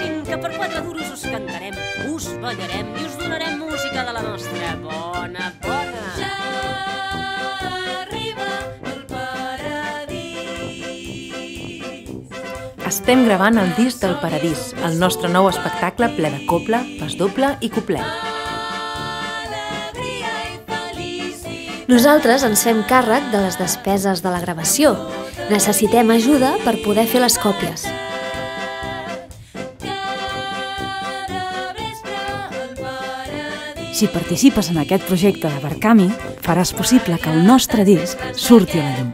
facin, que per 4 duros us cantarem, us ballarem i us donarem música de la nostra bona. Ja arriba el paradís. Estem gravant el disc del Paradís, el nostre nou espectacle ple de copla, pasdoble i coplet. Nosaltres ens fem càrrec de les despeses de la gravació. Necessitem ajuda per poder fer les còpies. Si participes en aquest projecte de Barcami, faràs possible que el nostre disc surti a la llum.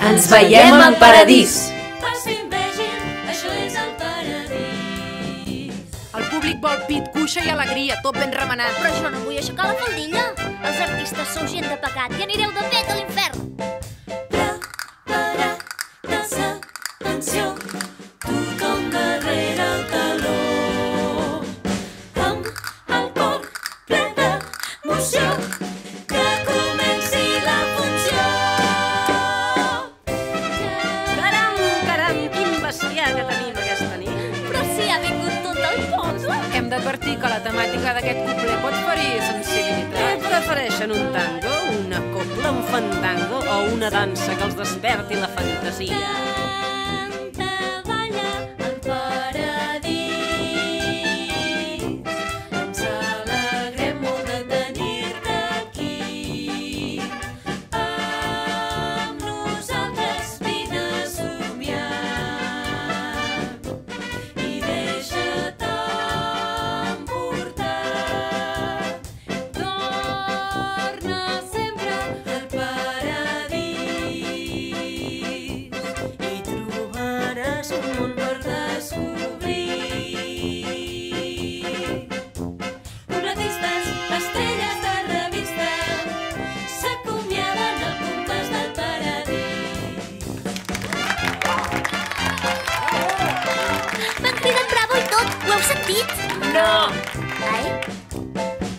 Ens veiem al Paradís! El públic vol pit, cuixa i alegria, tot ben remenat. Però jo no vull aixecar la faldilla. Els artistes sou gent de pecat i anireu de pet a l'infern. Preparada atenció, tothom darrere el taló, amb el cor ple d'emoció, que comenci la funció. Caram, quin bestiar que tenim aquesta nit. Però si ha vingut tot el poble. Hem d'advertir que la temàtica d'aquest couplet pot ferir Què sensibilitat. prefereixen, un tango, una copla, un fandango o una dansa que els desperti la fantasia? Canta, balla al paradís. Ens alegrem molt de tenir-te aquí. Amb nosaltres vine a somiar i deixa't emportar. Torna sempre al paradís i trobaràs un món per descobrir. Copletistes, estrelles de revista, s'acomiaden al compàs del paradís. M'han cridat bravo i tot. Ho heu sentit? No! Ai?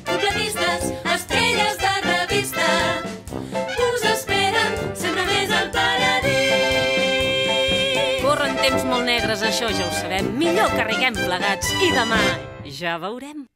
Copletistes, estrelles de revista, us esperen sempre més al paradís. Corren temps molt negres, això ja ho sabem. Millor que riguem plegats i demà ja veurem.